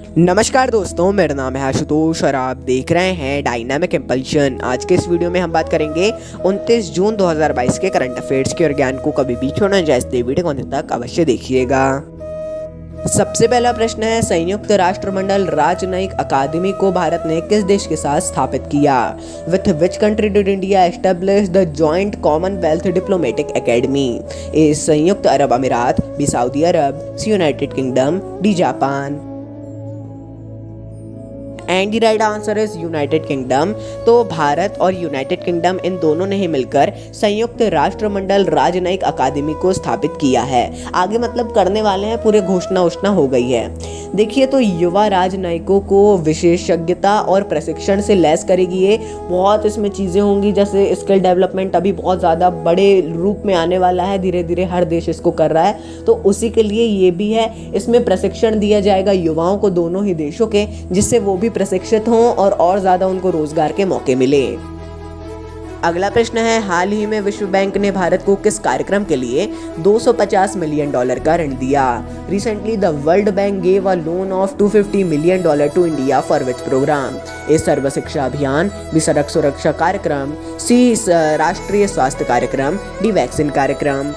नमस्कार दोस्तों, मेरा नाम है आशुतोष और आप देख रहे हैं डायनामिक इम्पल्शन। आज के इस वीडियो में हम बात करेंगे 29 जून 2022 के करंट अफेयर्स की और ज्ञान को कभी भी छोड़ना जाए, इसलिए वीडियो को अंत तक अवश्य देखिएगा। सबसे पहला प्रश्न है, संयुक्त राष्ट्रमंडल राजनयिक अकादमी को भारत ने किस देश के साथ स्थापित किया? With which country did India establish the joint commonwealth diplomatic academy? A संयुक्त अरब अमीरात, बी सऊदी अरब, C United Kingdom, D Japan. And the right answer is United Kingdom. तो भारत और यूनाइटेड किंगडम इन दोनों ने ही मिलकर संयुक्त राष्ट्रमंडल राजनयिक अकादमी को स्थापित किया है। आगे मतलब करने वाले हैं, पूरे घोषणा हो गई है। देखिए, तो युवा राजनयिकों को विशेषज्ञता और प्रशिक्षण से लैस करेगी ये। बहुत इसमें चीज़ें होंगी, जैसे स्किल डेवलपमेंट अभी बहुत ज़्यादा बड़े रूप में आने वाला है, धीरे धीरे हर देश इसको कर रहा है, तो उसी के लिए ये भी है। इसमें प्रशिक्षण दिया जाएगा युवाओं को दोनों ही देशों के, जिससे वो भी प्रशिक्षित हों और ज़्यादा उनको रोजगार के मौके मिले। अगला प्रश्न है, हाल ही में विश्व बैंक ने भारत को किस कार्यक्रम के लिए $250 मिलियन का ऋण दिया? Recently the World Bank gave a loan of $250 million to India for which program? A Sarva Shiksha Abhiyan, B सड़क सुरक्षा कार्यक्रम, सी राष्ट्रीय स्वास्थ्य कार्यक्रम, डी वैक्सीन कार्यक्रम।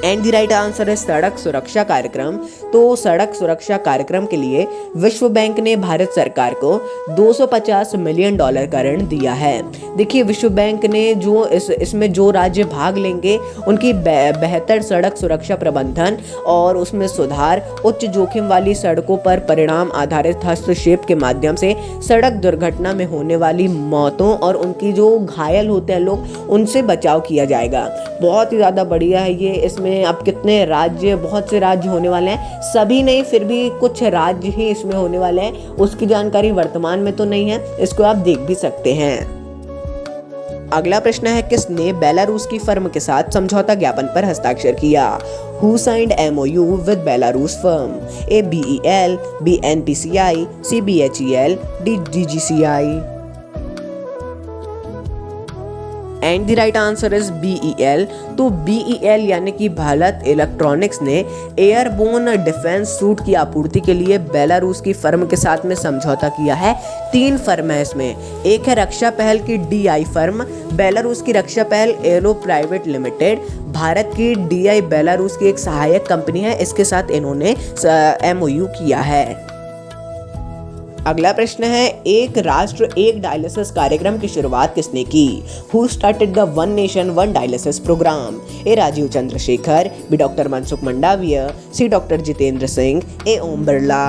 एंड द राइट आंसर है सड़क सुरक्षा कार्यक्रम। तो सड़क सुरक्षा कार्यक्रम के लिए विश्व बैंक ने भारत सरकार को $250 मिलियन का ऋण दिया है। देखिए, विश्व बैंक ने जो इसमें जो राज्य भाग लेंगे उनकी बेहतर सड़क सुरक्षा प्रबंधन और उसमें सुधार, उच्च जोखिम वाली सड़कों पर परिणाम आधारित हस्तक्षेप के माध्यम से सड़क दुर्घटना में होने वाली मौतों और उनकी जो घायल होते हैं लोग, उनसे बचाव किया जाएगा। बहुत ही ज़्यादा बढ़िया है ये। इसमें अब कितने राज्य, बहुत से राज्य होने वाले हैं, सभी नहीं, फिर भी कुछ राज्य ही इसमें होने वाले हैं। उसकी जानकारी वर्तमान में तो नहीं है, इसको आप देख भी सकते हैं। अगला प्रश्न है, किसने बेलारूस की फर्म के साथ समझौता ज्ञापन पर हस्ताक्षर किया? Who signed MOU with Belarus firm? A BEL, B NPCI, C BHEL, D DGCI। And the right answer is BEL। तो BEL यानी कि भारत इलेक्ट्रॉनिक्स ने एयरबोर्न डिफेंस सूट की आपूर्ति के लिए बेलारूस की फर्म के साथ में समझौता किया है। 3 फर्म है इसमें। एक है रक्षा पहल की DI फर्म, बेलारूस की रक्षा पहल एरो प्राइवेट लिमिटेड, भारत की DI बेलारूस की एक सहायक कंपनी है, इसके साथ इन्होंने MOU किया है। अगला प्रश्न है, एक राष्ट्र एक डायलिसिस कार्यक्रम की शुरुआत किसने की? Who started the one nation one dialysis programme? A Rajeev Chandrashekhar, B doctor Mansukh Mandaviya, C doctor Jitendra Singh, A Om Birla.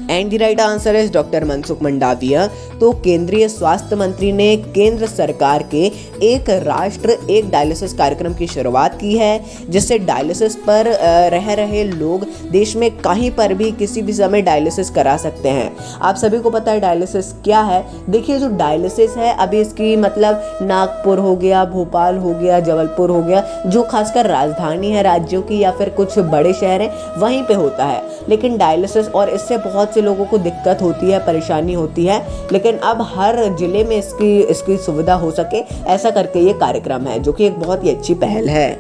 And the right answer is doctor Mansukh Mandaviya. तो केंद्रीय स्वास्थ्य मंत्री ने केंद्र सरकार के एक राष्ट्र एक डायलिसिस कार्यक्रम की शुरुआत की है, जिससे डायलिसिस पर रह रहे लोग देश में कहीं पर भी किसी भी समय डायलिसिस करा सकते हैं। आप सभी को पता है डायलिसिस क्या है। देखिए, जो डायलिसिस है अभी इसकी मतलब नागपुर हो गया, भोपाल हो गया, जबलपुर हो गया, जो खासकर राजधानी है राज्यों की या फिर कुछ बड़े शहर हैं, वहीं पे होता है। लेकिन डायलिसिस, और इससे बहुत से लोगों को दिक्कत होती है, परेशानी होती है, लेकिन अब हर जिले में इसकी सुविधा हो सके, ऐसा करके ये कार्यक्रम है, जो कि एक बहुत ही अच्छी पहल है।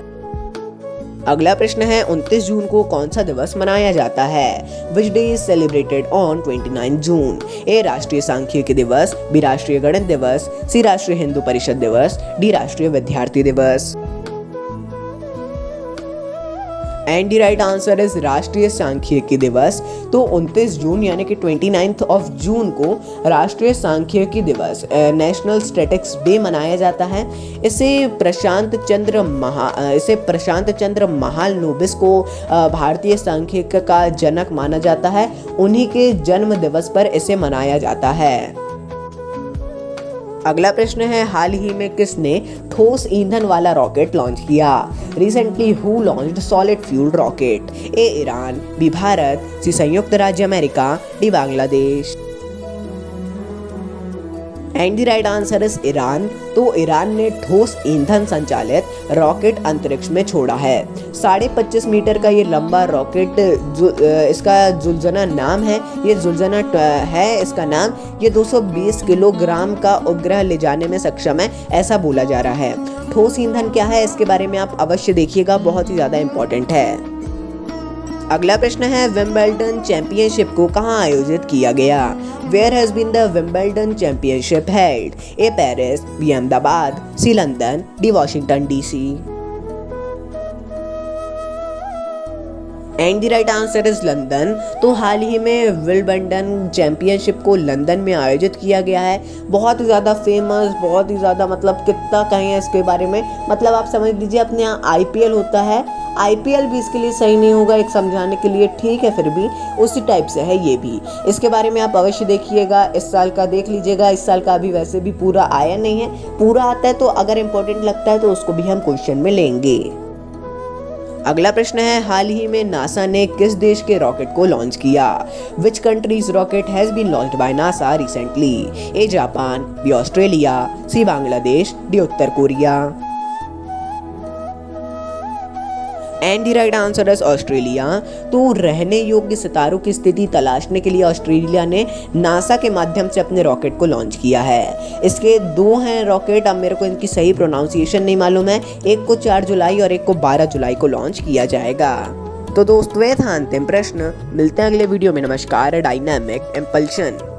अगला प्रश्न है, 29 जून को कौन सा दिवस मनाया जाता है? Which day is celebrated on 29 जून? ए राष्ट्रीय सांख्यिकी दिवस, बी राष्ट्रीय गणित दिवस, सी राष्ट्रीय हिंदू परिषद दिवस, डी राष्ट्रीय विद्यार्थी दिवस। And the right answer is राष्ट्रीय सांख्यिकी दिवस। तो 29 जून यानी कि 29 ऑफ जून को राष्ट्रीय सांख्यिकी दिवस, नेशनल स्टैटिस्टिक्स डे मनाया जाता है। इसे प्रशांत चंद्र महालनोबिस को भारतीय सांख्यिकी का जनक माना जाता है। उन्हीं के जन्म दिवस पर इसे मनाया जाता है। अगला प्रश्न है, हाल ही में किसने ठोस ईंधन वाला रॉकेट लॉन्च किया? Recently who launched solid fuel rocket? A Iran, B Bharat, C संयुक्त राज्य अमेरिका, D Bangladesh. And the right answer is Iran. तो ईरान ने ठोस ईंधन संचालित रॉकेट अंतरिक्ष में छोड़ा है। 25.5 मीटर का ये लंबा रॉकेट, इसका जुलजना नाम है, ये जुलजना है इसका नाम। ये 220 किलोग्राम का उपग्रह ले जाने में सक्षम है, ऐसा बोला जा रहा है। ठोस ईंधन क्या है, इसके बारे में आप अवश्य देखिएगा, बहुत ही ज़्यादा इम्पोर्टेंट है। अगला प्रश्न है विंबलडन चैंपियनशिप को कहाँ आयोजित किया गया? Where has been the Wimbledon championship held? A Paris, B Ahmedabad, C London, D Washington DC. And the right answer is London. तो हाल ही में विंबलडन चैंपियनशिप को लंदन में आयोजित किया गया है। बहुत ही ज़्यादा फेमस, बहुत ही ज़्यादा मतलब कितना कहें इसके बारे में, मतलब आप समझ लीजिए अपने यहाँ आईपीएल होता है, आईपीएल भी इसके लिए सही नहीं होगा एक समझाने के लिए, ठीक है, फिर भी उसी टाइप से है ये भी। इसके बारे में आप अवश्य देखिएगा, इस साल का देख लीजिएगा। इस साल का अभी वैसे भी पूरा आया नहीं है, पूरा आता है तो अगर इम्पोर्टेंट लगता है तो उसको भी हम क्वेश्चन में लेंगे। अगला प्रश्न है हाल ही में नासा ने किस देश के रॉकेट को लॉन्च किया? Which countries rocket has been launched by NASA recently? A Japan, B Australia, C Bangladesh, D उत्तर Korea. And the right answer is Australia. तो रहने योग्य सितारों की स्थिति तलाशने के लिए ऑस्ट्रेलिया ने नासा के माध्यम से अपने रॉकेट को लॉन्च किया है। इसके दो हैं रॉकेट, अब मेरे को इनकी सही प्रोनाउंसिएशन नहीं मालूम है, एक को 4 जुलाई और एक को 12 जुलाई को लॉन्च किया जाएगा। तो दोस्तों ये था अंतिम प्रश्न, मिलते हैं अगले वीडियो में। नमस्कार। Dynamic impulsion.